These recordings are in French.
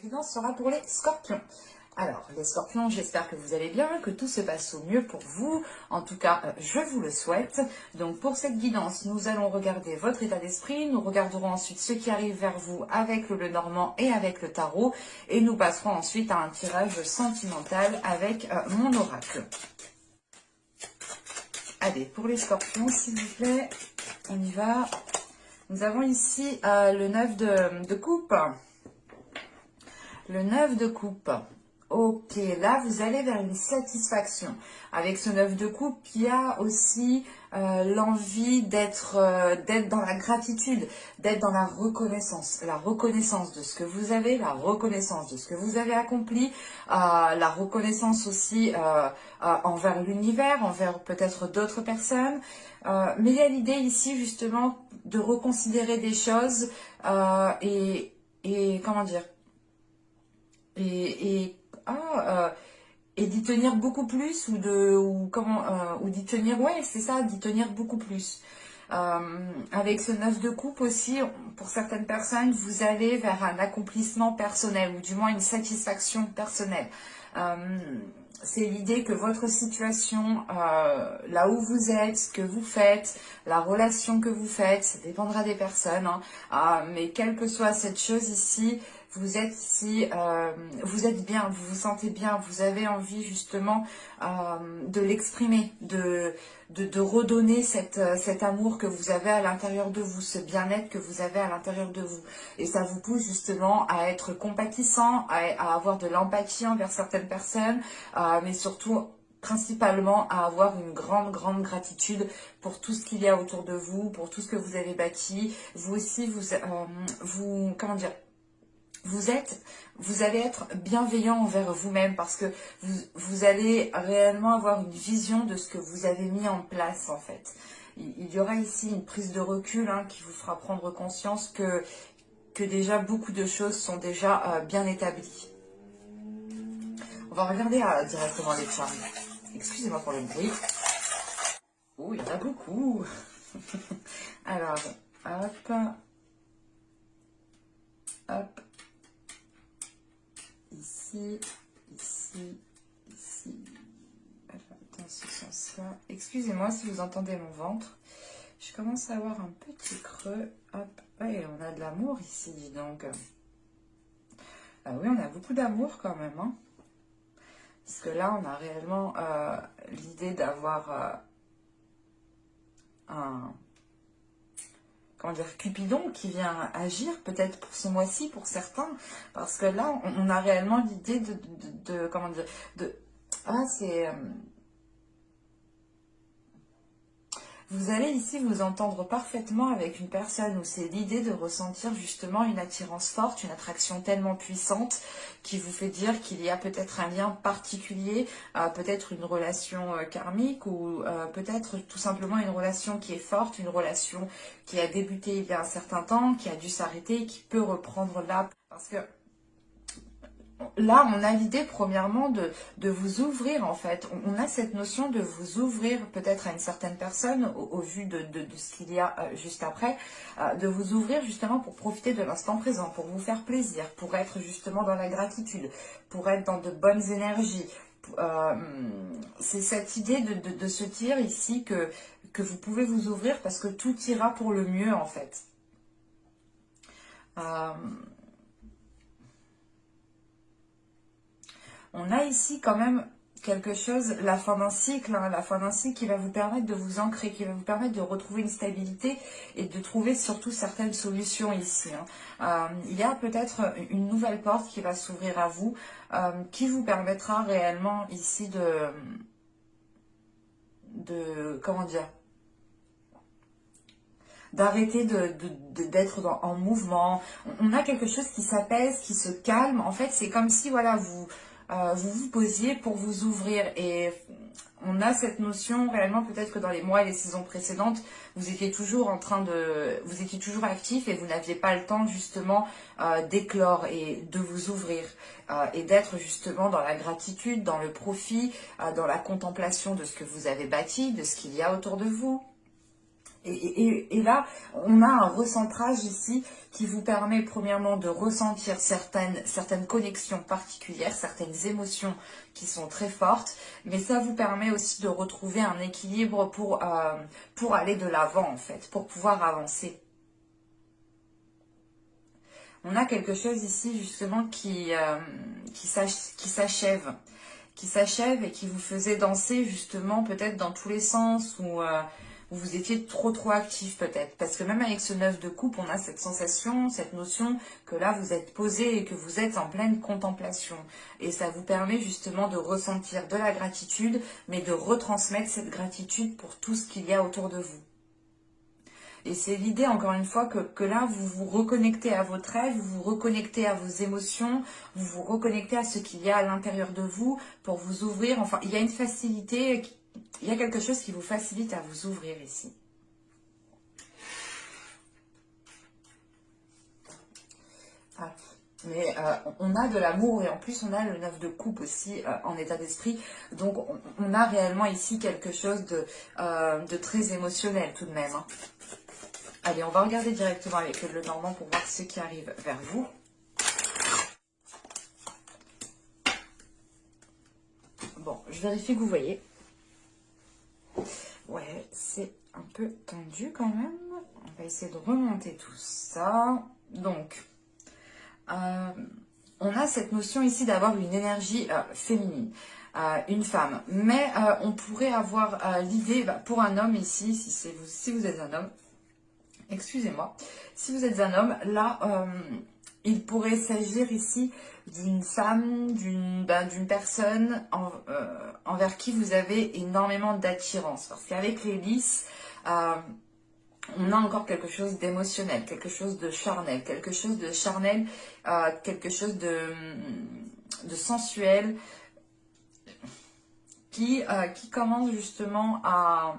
guidance sera pour les scorpions. Alors, les scorpions, j'espère que vous allez bien, que tout se passe au mieux pour vous. En tout cas, je vous le souhaite. Donc, pour cette guidance, nous allons regarder votre état d'esprit. Nous regarderons ensuite ce qui arrive vers vous avec le Lenormand et avec le tarot. Et nous passerons ensuite à un tirage sentimental avec mon oracle. Allez, pour les scorpions, s'il vous plaît, on y va. Nous avons ici le 9 de coupe. Le 9 de coupe. Ok, là, vous allez vers une satisfaction. Avec ce 9 de coupe, il y a aussi l'envie d'être dans la gratitude, d'être dans la reconnaissance de ce que vous avez, la reconnaissance de ce que vous avez accompli, la reconnaissance aussi envers l'univers, envers peut-être d'autres personnes. Mais il y a l'idée ici, justement, de reconsidérer des choses et comment dire, et d'y tenir beaucoup plus ou d'y tenir, ouais, c'est ça, d'y tenir beaucoup plus. Avec ce 9 de coupe aussi, pour certaines personnes, vous allez vers un accomplissement personnel ou du moins une satisfaction personnelle. C'est l'idée que votre situation, là où vous êtes, ce que vous faites, la relation que vous faites, ça dépendra des personnes, hein, mais quelle que soit cette chose ici, vous êtes ici, vous êtes bien, vous vous sentez bien, vous avez envie justement de l'exprimer, de redonner cet amour que vous avez à l'intérieur de vous, ce bien-être que vous avez à l'intérieur de vous. Et ça vous pousse justement à être compatissant, à avoir de l'empathie envers certaines personnes, mais surtout principalement à avoir une grande gratitude pour tout ce qu'il y a autour de vous, pour tout ce que vous avez bâti. Vous aussi, comment dire, vous allez être bienveillant envers vous-même parce que vous allez réellement avoir une vision de ce que vous avez mis en place en fait. Il y aura ici une prise de recul qui vous fera prendre conscience que déjà beaucoup de choses sont déjà bien établies. On va regarder directement les charmes. Excusez-moi pour le bruit. Oh, il y en a beaucoup. Alors, hop. Hop. Ici, ici, ici. Dans ce sens-là. Excusez-moi si vous entendez mon ventre. Je commence à avoir un petit creux. Hop. Ouais, on a de l'amour ici, dis donc. Ah oui, on a beaucoup d'amour quand même. Hein. Parce que là, on a réellement l'idée d'avoir un... Comment dire, Cupidon qui vient agir peut-être pour ce mois-ci pour certains, parce que là on a réellement l'idée de comment dire, vous allez ici vous entendre parfaitement avec une personne où c'est l'idée de ressentir justement une attirance forte, une attraction tellement puissante qui vous fait dire qu'il y a peut-être un lien particulier, peut-être une relation karmique ou peut-être tout simplement une relation qui est forte, une relation qui a débuté il y a un certain temps, qui a dû s'arrêter, qui peut reprendre là. Parce que là, on a l'idée, premièrement, de vous ouvrir, en fait. On a cette notion de vous ouvrir peut-être à une certaine personne, au vu de ce qu'il y a juste après, de vous ouvrir justement pour profiter de l'instant présent, pour vous faire plaisir, pour être justement dans la gratitude, pour être dans de bonnes énergies. C'est cette idée de se dire ici que vous pouvez vous ouvrir parce que tout ira pour le mieux, en fait. On a ici quand même quelque chose, la fin d'un cycle, la fin d'un cycle qui va vous permettre de vous ancrer, qui va vous permettre de retrouver une stabilité et de trouver surtout certaines solutions ici. Il y a peut-être une nouvelle porte qui va s'ouvrir à vous, qui vous permettra réellement ici comment dire, d'arrêter d'être en mouvement. On a quelque chose qui s'apaise, qui se calme. En fait, c'est comme si, voilà, vous vous posiez pour vous ouvrir. Et on a cette notion, réellement, peut-être que dans les mois et les saisons précédentes, vous étiez toujours vous étiez toujours actif et vous n'aviez pas le temps, justement, d'éclore et de vous ouvrir. Et d'être, justement, dans la gratitude, dans le profit, dans la contemplation de ce que vous avez bâti, de ce qu'il y a autour de vous. Et là, on a un recentrage ici qui vous permet premièrement de ressentir certaines connexions particulières, certaines émotions qui sont très fortes, mais ça vous permet aussi de retrouver un équilibre pour aller de l'avant en fait, pour pouvoir avancer. On a quelque chose ici justement qui s'achève et qui vous faisait danser justement peut-être dans tous les sens où vous étiez trop actif peut-être. Parce que même avec ce 9 de coupe, on a cette sensation, cette notion que là vous êtes posé et que vous êtes en pleine contemplation. Et ça vous permet justement de ressentir de la gratitude, mais de retransmettre cette gratitude pour tout ce qu'il y a autour de vous. Et c'est l'idée, encore une fois, que là, vous vous reconnectez à votre rêve, vous vous reconnectez à vos émotions, vous vous reconnectez à ce qu'il y a à l'intérieur de vous pour vous ouvrir. Enfin, il y a une facilité, il y a quelque chose qui vous facilite à vous ouvrir ici. Ah. Mais on a de l'amour et en plus on a le 9 de coupe aussi en état d'esprit. Donc on a réellement ici quelque chose de très émotionnel tout de même. Hein. Allez, on va regarder directement avec le Normand pour voir ce qui arrive vers vous. Bon, je vérifie que vous voyez. Ouais, c'est un peu tendu quand même. On va essayer de remonter tout ça. Donc, on a cette notion ici d'avoir une énergie féminine, une femme. Mais on pourrait avoir l'idée, pour un homme ici, si vous êtes un homme, excusez-moi, si vous êtes un homme, là, il pourrait s'agir ici d'une femme, d'une personne envers qui vous avez énormément d'attirance. Parce qu'avec les lys, on a encore quelque chose d'émotionnel, quelque chose de charnel, quelque chose de sensuel qui commence justement à,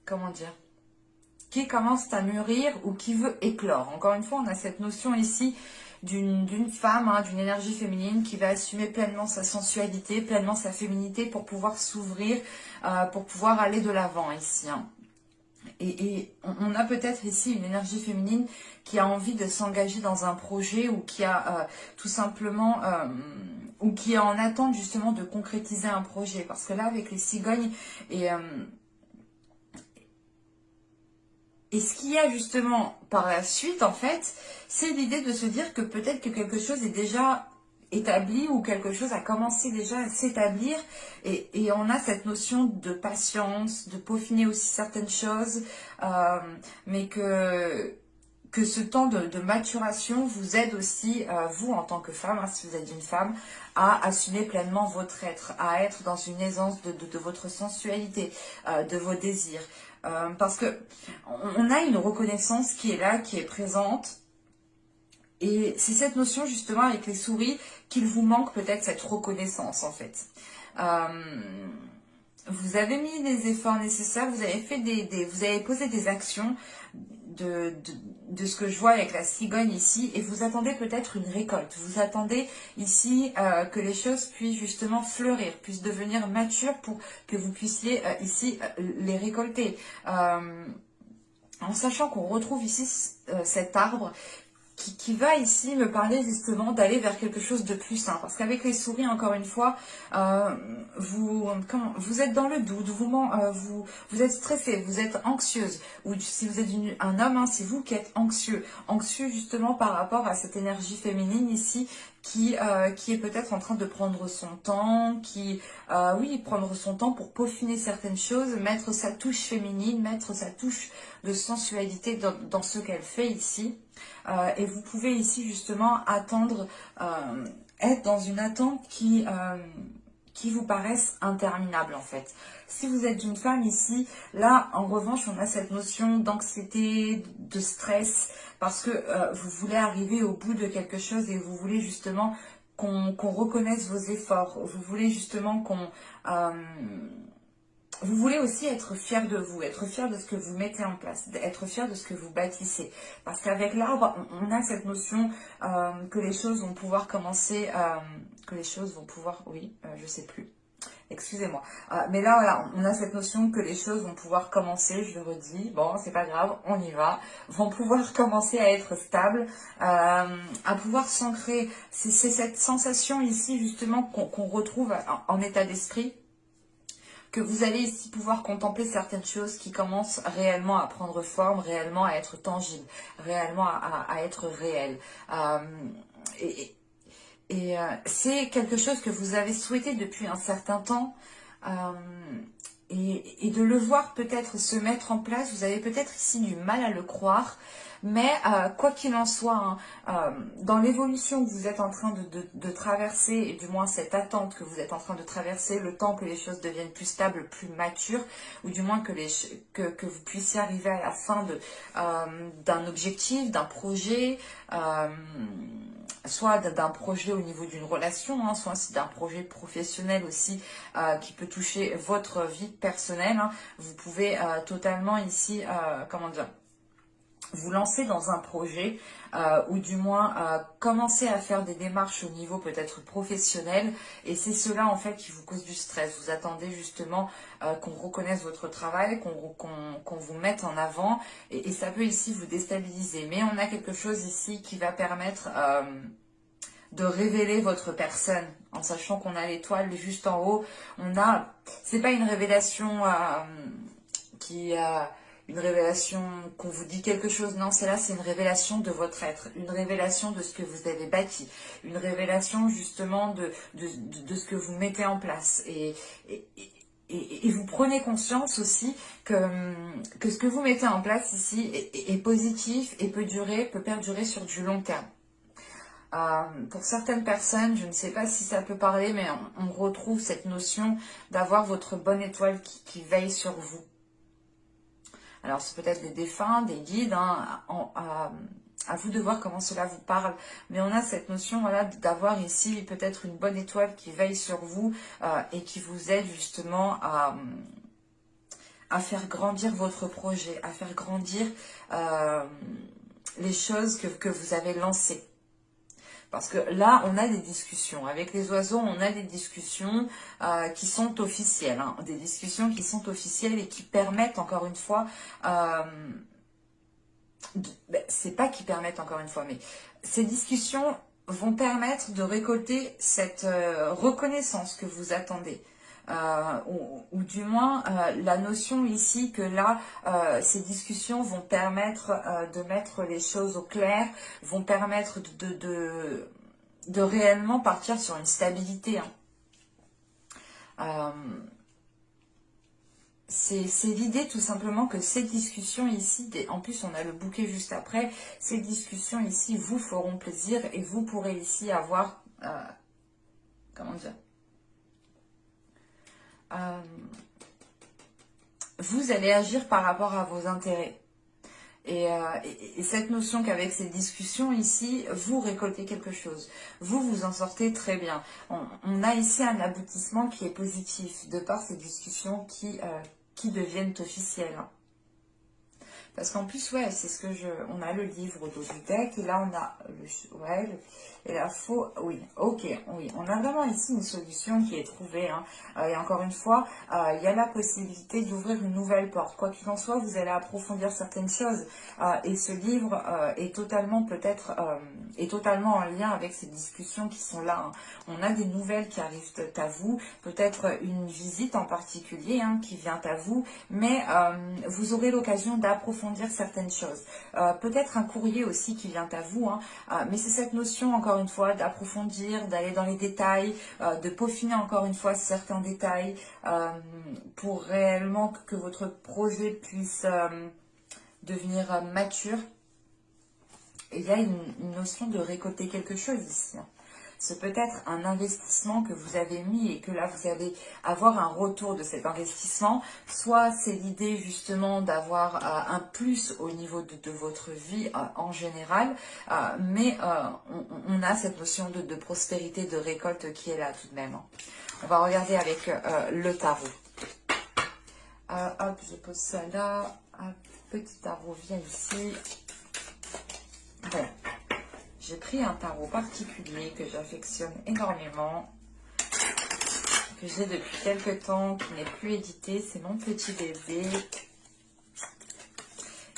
comment dire, qui commence à mûrir ou qui veut éclore. Encore une fois, on a cette notion ici d'une femme, hein, d'une énergie féminine qui va assumer pleinement sa sensualité, pleinement sa féminité pour pouvoir s'ouvrir, pour pouvoir aller de l'avant ici. Hein. Et on a peut-être ici une énergie féminine qui a envie de s'engager dans un projet ou qui a tout simplement... ou qui est en attente justement de concrétiser un projet. Parce que là, avec les cigognes et ce qu'il y a justement par la suite, en fait, c'est l'idée de se dire que peut-être que quelque chose est déjà établi ou quelque chose a commencé déjà à s'établir et on a cette notion de patience, de peaufiner aussi certaines choses, mais que ce temps de maturation vous aide aussi, vous en tant que femme, hein, si vous êtes une femme, à assumer pleinement votre être, à être dans une aisance de votre sensualité, de vos désirs. Parce que on a une reconnaissance qui est là, qui est présente. Et c'est cette notion justement avec les souris qu'il vous manque peut-être cette reconnaissance en fait. Vous avez mis les efforts nécessaires, vous avez fait vous avez posé des actions de ce que je vois avec la cigogne ici et vous attendez peut-être une récolte. Vous attendez ici que les choses puissent justement fleurir, puissent devenir matures pour que vous puissiez ici les récolter. En sachant qu'on retrouve ici cet arbre qui va ici me parler justement d'aller vers quelque chose de plus sain. Parce qu'avec les souris, encore une fois, vous êtes dans le doute, vous êtes stressé, vous êtes anxieuse. Ou si vous êtes un homme, hein, c'est vous qui êtes anxieux. Anxieux justement par rapport à cette énergie féminine ici qui est peut-être en train de prendre son temps, prendre son temps pour peaufiner certaines choses, mettre sa touche féminine, mettre sa touche de sensualité dans ce qu'elle fait ici. Et vous pouvez ici justement attendre, être dans une attente qui vous paraisse interminable en fait. Si vous êtes une femme ici, là en revanche on a cette notion d'anxiété, de stress, parce que vous voulez arriver au bout de quelque chose et vous voulez justement qu'on reconnaisse vos efforts, vous voulez justement vous voulez aussi être fier de vous, être fier de ce que vous mettez en place, être fier de ce que vous bâtissez. Parce qu'avec l'arbre, on a cette notion que les choses vont pouvoir commencer, je sais plus. Excusez-moi. Mais là, voilà, on a cette notion que les choses vont pouvoir commencer, je le redis, bon, c'est pas grave, on y va, vont pouvoir commencer à être stables, à pouvoir s'ancrer. C'est cette sensation ici, justement, qu'on retrouve en état d'esprit, que vous allez ici pouvoir contempler certaines choses qui commencent réellement à prendre forme, réellement à être tangibles, réellement à être réelles. Et, c'est quelque chose que vous avez souhaité depuis un certain temps. euh, et de le voir peut-être se mettre en place, vous avez peut-être ici du mal à le croire, mais quoi qu'il en soit, hein, dans l'évolution que vous êtes en train de traverser, et du moins cette attente que vous êtes en train de traverser, le temps que les choses deviennent plus stables, plus matures, ou du moins que vous puissiez arriver à la fin d'un objectif, d'un projet, soit d'un projet au niveau d'une relation, hein, soit d'un projet professionnel aussi qui peut toucher votre vie personnelle. Hein. Vous pouvez totalement ici, comment dire, vous lancer dans un projet ou du moins commencer à faire des démarches au niveau peut-être professionnel, et c'est cela en fait qui vous cause du stress. Vous attendez justement qu'on reconnaisse votre travail, qu'on vous mette en avant, et ça peut ici vous déstabiliser. Mais on a quelque chose ici qui va permettre de révéler votre personne, en sachant qu'on a l'étoile juste en haut. C'est pas une révélation une révélation qu'on vous dit quelque chose, non, c'est une révélation de votre être, une révélation de ce que vous avez bâti, une révélation justement de ce que vous mettez en place. Et vous prenez conscience aussi que ce que vous mettez en place ici est positif et peut perdurer sur du long terme. Pour certaines personnes, je ne sais pas si ça peut parler, mais on retrouve cette notion d'avoir votre bonne étoile qui veille sur vous. Alors, c'est peut-être des défunts, des guides, hein, à vous de voir comment cela vous parle. Mais on a cette notion, voilà, d'avoir ici peut-être une bonne étoile qui veille sur vous et qui vous aide justement à faire grandir votre projet, à faire grandir les choses que vous avez lancées. Parce que là, on a des discussions. Avec les oiseaux, on a des discussions qui sont officielles. Hein, des discussions qui sont officielles et qui permettent, encore une fois, c'est pas qui permettent, encore une fois, mais ces discussions vont permettre de récolter cette reconnaissance que vous attendez. Ou du moins la notion ici que là, ces discussions vont permettre de mettre les choses au clair, vont permettre de réellement partir sur une stabilité. Hein. C'est l'idée tout simplement que ces discussions ici, en plus on a le bouquet juste après, ces discussions ici vous feront plaisir et vous pourrez ici avoir, comment dire, vous allez agir par rapport à vos intérêts. Et cette notion qu'avec ces discussions ici, vous récoltez quelque chose. Vous en sortez très bien. On a ici un aboutissement qui est positif de par ces discussions qui deviennent officielles. Parce qu'en plus, ouais, c'est ce que on a le livre du deck, et là on a et la faux, oui, ok, oui, on a vraiment ici une solution qui est trouvée, hein. Et encore une fois, il y a la possibilité d'ouvrir une nouvelle porte. Quoi qu'il en soit, vous allez approfondir certaines choses, et ce livre est totalement est totalement en lien avec ces discussions qui sont là. Hein. On a des nouvelles qui arrivent à vous, peut-être une visite en particulier qui vient à vous, mais vous aurez l'occasion d'approfondir certaines choses. Peut-être un courrier aussi qui vient à vous, mais c'est cette notion, encore une fois, d'approfondir, d'aller dans les détails, de peaufiner encore une fois certains détails pour réellement que votre projet puisse devenir mature. Et il y a une notion de récolter quelque chose ici. C'est peut-être un investissement que vous avez mis et que là vous allez avoir un retour de cet investissement. Soit c'est l'idée justement d'avoir un plus au niveau de votre vie en général, mais on a cette notion de prospérité, de récolte qui est là tout de même. On va regarder avec le tarot. Hop, je pose ça là. Un petit tarot vient ici. Voilà. J'ai pris un tarot particulier que j'affectionne énormément. que j'ai depuis quelques temps, qui n'est plus édité. C'est mon petit bébé.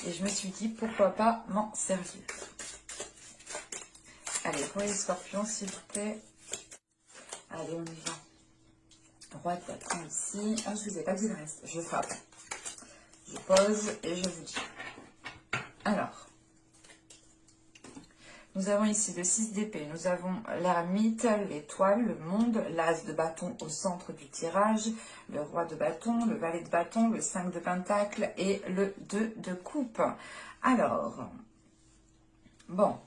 Et je me suis dit, pourquoi pas m'en servir. Allez, pour les scorpions, s'il vous plaît. Allez, on y va. Roi de bâton ici. Ah, je ne vous ai pas dit le reste. Je frappe. Je pose et je vous dis. Alors, nous avons ici le 6 d'épée. Nous avons l'ermite, l'étoile, le monde, l'as de bâton au centre du tirage, le roi de bâton, le valet de bâton, le 5 de pentacle et le 2 de coupe. Alors, bon.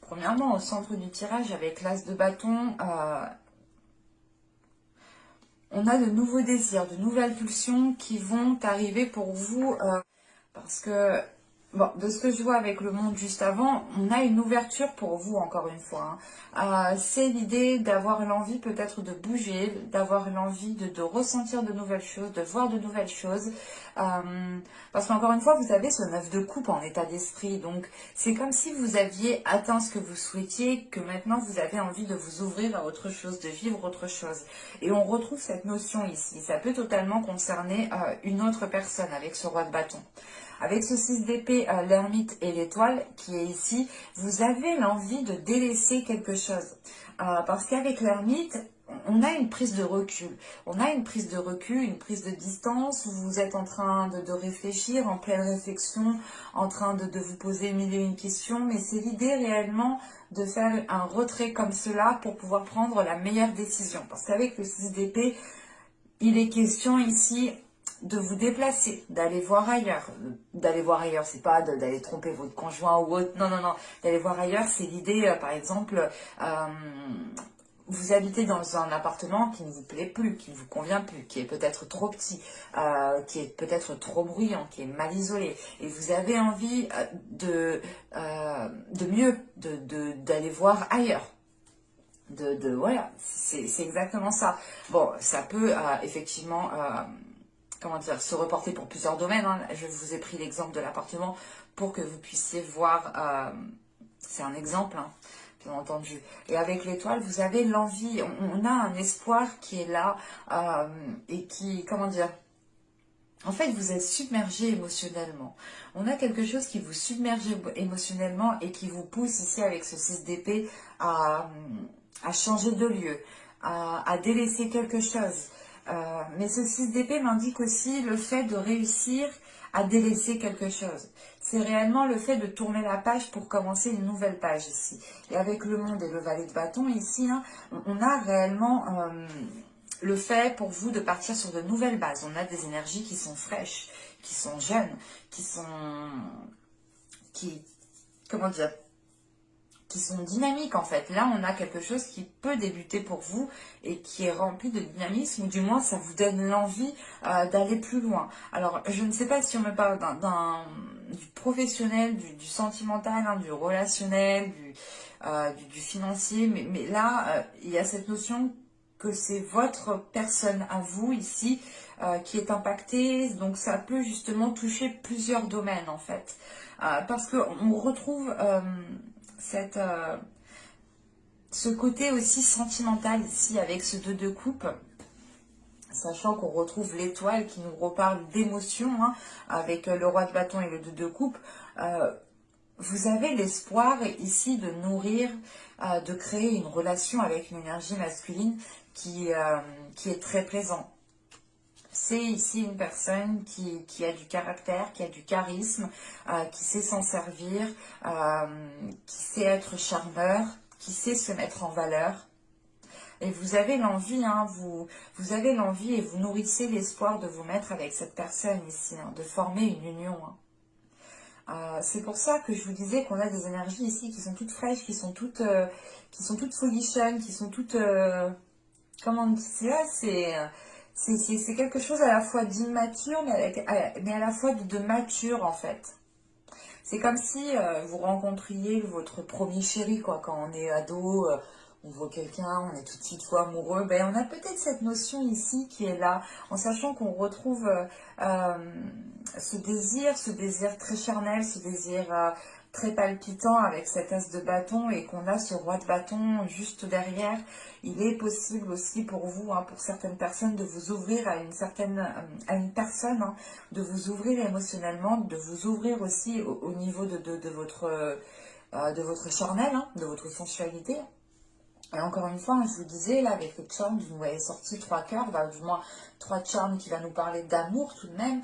Premièrement, au centre du tirage, avec l'as de bâton, on a de nouveaux désirs, de nouvelles pulsions qui vont arriver pour vous. Parce que, bon, de ce que je vois avec le monde juste avant, on a une ouverture pour vous, encore une fois. C'est l'idée d'avoir l'envie peut-être de bouger, d'avoir l'envie de ressentir de nouvelles choses, de voir de nouvelles choses. Parce qu'encore une fois, vous avez ce 9 de coupe en état d'esprit. Donc, c'est comme si vous aviez atteint ce que vous souhaitiez, que maintenant vous avez envie de vous ouvrir à autre chose, de vivre autre chose. Et on retrouve cette notion ici. Ça peut totalement concerner une autre personne avec ce roi de bâton. Avec ce 6 d'épée, l'ermite et l'étoile qui est ici, vous avez l'envie de délaisser quelque chose. Parce qu'avec l'ermite, on a une prise de recul. On a une prise de recul, une prise de distance. Vous êtes en train de réfléchir, en pleine réflexion, en train de vous poser mille et une questions. Mais c'est l'idée réellement de faire un retrait comme cela pour pouvoir prendre la meilleure décision. Parce qu'avec le 6 d'épée, il est question ici de vous déplacer, d'aller voir ailleurs. D'aller voir ailleurs, c'est pas d'aller tromper votre conjoint ou autre. Non, non, non. D'aller voir ailleurs, c'est l'idée, par exemple, vous habitez dans un appartement qui ne vous plaît plus, qui ne vous convient plus, qui est peut-être trop petit, qui est peut-être trop bruyant, qui est mal isolé. Et vous avez envie de mieux, d'aller voir ailleurs. Voilà, c'est exactement ça. Bon, ça peut effectivement comment dire, se reporter pour plusieurs domaines. Je vous ai pris l'exemple de l'appartement pour que vous puissiez voir, c'est un exemple, bien entendu. Et avec l'étoile, vous avez l'envie, on a un espoir qui est là et qui, comment dire, en fait, vous êtes submergé émotionnellement. On a quelque chose qui vous submerge émotionnellement et qui vous pousse ici avec ce 6 d'épée à changer de lieu, à délaisser quelque chose. Mais ce 6 d'épée m'indique aussi le fait de réussir à délaisser quelque chose. C'est réellement le fait de tourner la page pour commencer une nouvelle page ici. Et avec le monde et le valet de bâton ici, on a réellement le fait pour vous de partir sur de nouvelles bases. On a des énergies qui sont fraîches, qui sont jeunes, comment dire, qui sont dynamiques en fait. Là, on a quelque chose qui peut débuter pour vous et qui est rempli de dynamisme, ou du moins, ça vous donne l'envie d'aller plus loin. Alors, je ne sais pas si on me parle du professionnel, du sentimental, du relationnel, du financier, mais là, il y a cette notion que c'est votre personne à vous ici qui est impactée, donc ça peut justement toucher plusieurs domaines en fait. Parce qu'on retrouve ce côté aussi sentimental ici avec ce 2 de coupe, sachant qu'on retrouve l'étoile qui nous reparle d'émotions avec le roi de bâton et le 2 de coupe. Vous avez l'espoir ici de nourrir, de créer une relation avec une énergie masculine qui est très plaisante. C'est ici une personne qui a du caractère, qui a du charisme, qui sait s'en servir, qui sait être charmeur, qui sait se mettre en valeur. Et vous avez l'envie, vous avez l'envie et vous nourrissez l'espoir de vous mettre avec cette personne ici, de former une union. C'est pour ça que je vous disais qu'on a des énergies ici qui sont toutes fraîches, qui sont toutes folichonnes, qui sont toutes... comment dire, c'est quelque chose à la fois d'immature, mais à la fois de mature en fait. C'est comme si vous rencontriez votre premier chéri, quoi. Quand on est ado, on voit quelqu'un, on est tout de suite fou amoureux. Ben, on a peut-être cette notion ici qui est là, en sachant qu'on retrouve ce désir très charnel, ce désir très palpitant avec cet as de bâton et qu'on a ce roi de bâton juste derrière, il est possible aussi pour vous, hein, pour certaines personnes, de vous ouvrir à une personne, hein, de vous ouvrir émotionnellement, de vous ouvrir aussi au niveau de votre charnel, hein, de votre sensualité. Et encore une fois, je vous disais, là, avec les charms, vous m'avez sorti 3 cœurs, bah, du moins 3 charms qui va nous parler d'amour tout de même.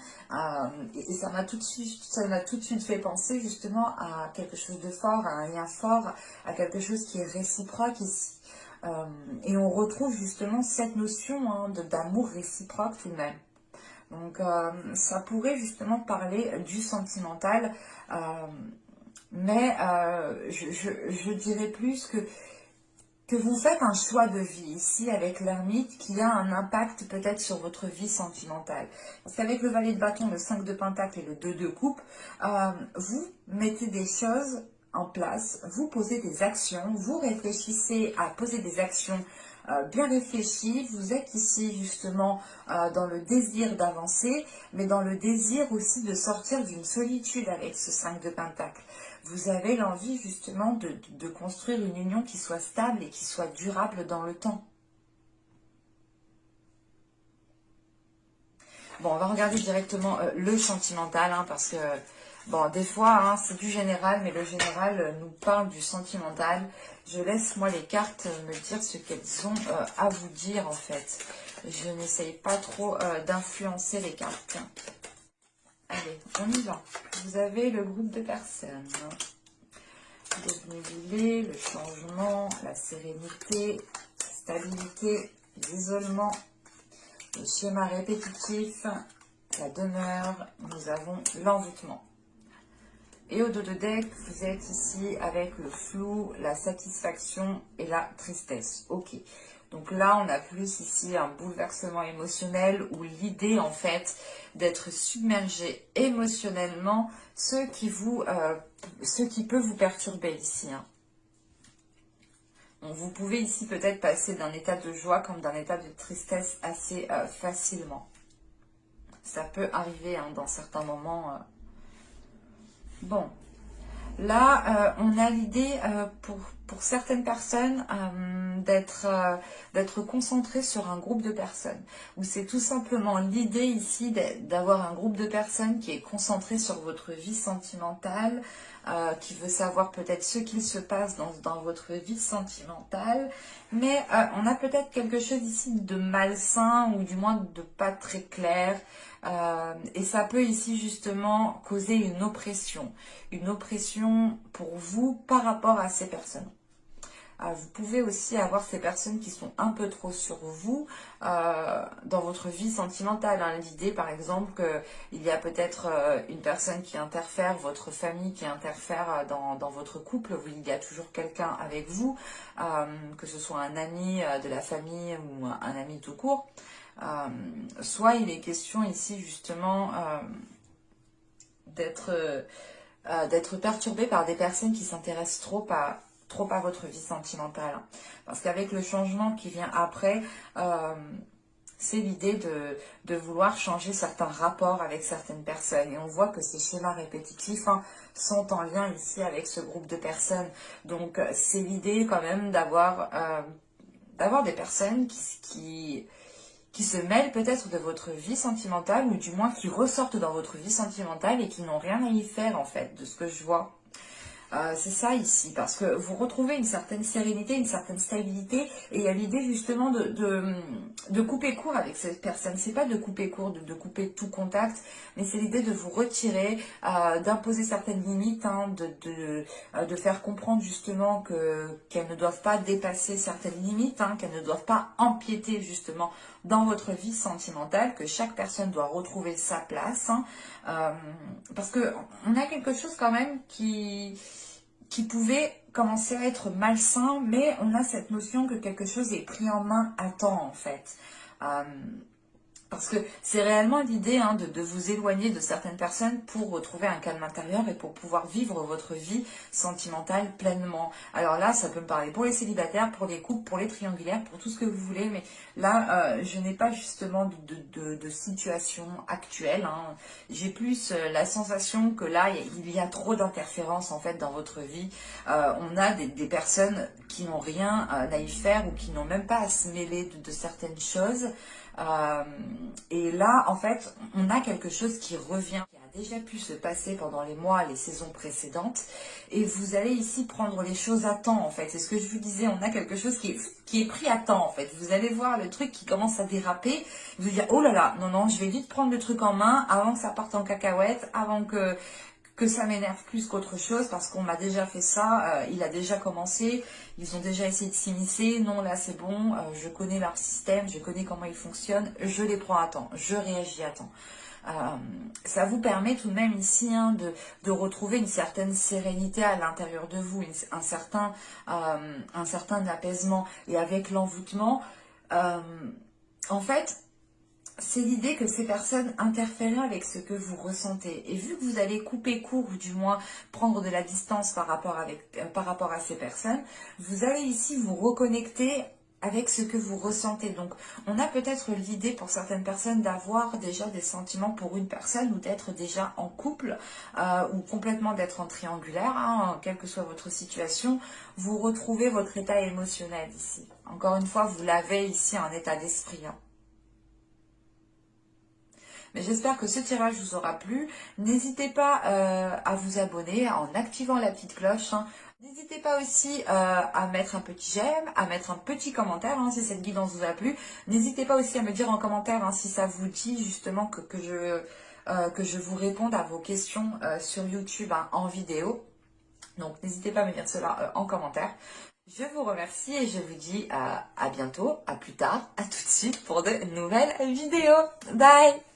Et ça m'a tout de suite fait penser justement à quelque chose de fort, à un lien fort, à quelque chose qui est réciproque ici. Et on retrouve justement cette notion, hein, d'amour réciproque tout de même. Donc ça pourrait justement parler du sentimental, mais je dirais plus que vous faites un choix de vie ici avec l'ermite qui a un impact peut-être sur votre vie sentimentale. Parce qu'avec le valet de bâton, le 5 de pentacle et le 2 de coupe, vous mettez des choses en place, vous posez des actions, vous réfléchissez à poser des actions bien réfléchies. Vous êtes ici justement dans le désir d'avancer, mais dans le désir aussi de sortir d'une solitude avec ce 5 de pentacle. Vous avez l'envie justement de construire une union qui soit stable et qui soit durable dans le temps. Bon, on va regarder directement le sentimental, hein, parce que, bon, des fois, hein, c'est du général, mais le général nous parle du sentimental. Je laisse, moi, les cartes me dire ce qu'elles ont à vous dire, en fait. Je n'essaye pas trop d'influencer les cartes. Allez, on y va. Vous avez le groupe de personnes. Dénouer, le changement, la sérénité, la stabilité, l'isolement, le schéma répétitif, la demeure, nous avons l'envoûtement. Et au dos de deck, vous êtes ici avec le flou, la satisfaction et la tristesse. Ok. Donc là, on a plus ici un bouleversement émotionnel ou l'idée en fait d'être submergé émotionnellement, ce qui peut vous perturber ici. Hein. Donc, vous pouvez ici peut-être passer d'un état de joie comme d'un état de tristesse assez facilement. Ça peut arriver hein, dans certains moments. Bon. Là, on a l'idée pour certaines personnes d'être concentré sur un groupe de personnes. Ou c'est tout simplement l'idée ici d'avoir un groupe de personnes qui est concentré sur votre vie sentimentale, qui veut savoir peut-être ce qu'il se passe dans votre vie sentimentale. Mais on a peut-être quelque chose ici de malsain ou du moins de pas très clair. Et ça peut ici justement causer une oppression pour vous par rapport à ces personnes. Vous pouvez aussi avoir ces personnes qui sont un peu trop sur vous dans votre vie sentimentale. Hein. L'idée par exemple qu'il y a peut-être une personne qui interfère, votre famille qui interfère dans votre couple, où il y a toujours quelqu'un avec vous, que ce soit un ami de la famille ou un ami tout court. Soit il est question ici justement d'être perturbé par des personnes qui s'intéressent trop à votre vie sentimentale. Parce qu'avec le changement qui vient après, c'est l'idée de vouloir changer certains rapports avec certaines personnes. Et on voit que ces schémas répétitifs hein, sont en lien ici avec ce groupe de personnes. Donc c'est l'idée quand même d'avoir des personnes qui se mêlent peut-être de votre vie sentimentale, ou du moins qui ressortent dans votre vie sentimentale et qui n'ont rien à y faire en fait, de ce que je vois. C'est ça ici, parce que vous retrouvez une certaine sérénité, une certaine stabilité, et il y a l'idée justement de couper court avec cette personne. C'est pas de couper court, de couper tout contact, mais c'est l'idée de vous retirer, d'imposer certaines limites, hein, de faire comprendre justement qu'elles ne doivent pas dépasser certaines limites, hein, qu'elles ne doivent pas empiéter justement dans votre vie sentimentale, que chaque personne doit retrouver sa place, hein, parce que on a quelque chose quand même qui pouvait commencer à être malsain, mais on a cette notion que quelque chose est pris en main à temps en fait. Parce que c'est réellement l'idée hein, de vous éloigner de certaines personnes pour retrouver un calme intérieur et pour pouvoir vivre votre vie sentimentale pleinement. Alors là, ça peut me parler pour les célibataires, pour les couples, pour les triangulaires, pour tout ce que vous voulez. Mais là, je n'ai pas justement de situation actuelle. Hein. J'ai plus la sensation que là, il y a trop d'interférences en fait dans votre vie. On a des personnes qui n'ont rien à y faire ou qui n'ont même pas à se mêler de certaines choses. Et là, en fait, on a quelque chose qui revient, qui a déjà pu se passer pendant les mois, les saisons précédentes. Et vous allez ici prendre les choses à temps, en fait. C'est ce que je vous disais, on a quelque chose qui est pris à temps, en fait. Vous allez voir le truc qui commence à déraper. Vous dire, oh là là, non, non, je vais vite prendre le truc en main avant que ça parte en cacahuète, avant que ça m'énerve plus qu'autre chose parce qu'on m'a déjà fait ça, il a déjà commencé, ils ont déjà essayé de s'immiscer, non là c'est bon, je connais leur système, je connais comment ils fonctionnent, je les prends à temps, je réagis à temps. Ça vous permet tout de même ici hein, de retrouver une certaine sérénité à l'intérieur de vous, un certain apaisement. Et avec l'envoûtement, en fait, c'est l'idée que ces personnes interfèrent avec ce que vous ressentez. Et vu que vous allez couper court, ou du moins prendre de la distance par rapport à ces personnes, vous allez ici vous reconnecter avec ce que vous ressentez. Donc, on a peut-être l'idée pour certaines personnes d'avoir déjà des sentiments pour une personne ou d'être déjà en couple ou complètement d'être en triangulaire, hein, quelle que soit votre situation. Vous retrouvez votre état émotionnel ici. Encore une fois, vous l'avez ici en état d'esprit. Hein. Mais j'espère que ce tirage vous aura plu. N'hésitez pas à vous abonner en activant la petite cloche. Hein. N'hésitez pas aussi à mettre un petit j'aime, à mettre un petit commentaire hein, si cette guidance vous a plu. N'hésitez pas aussi à me dire en commentaire hein, si ça vous dit justement que je vous réponde à vos questions sur YouTube hein, en vidéo. Donc n'hésitez pas à me dire cela en commentaire. Je vous remercie et je vous dis à bientôt, à plus tard, à tout de suite pour de nouvelles vidéos. Bye!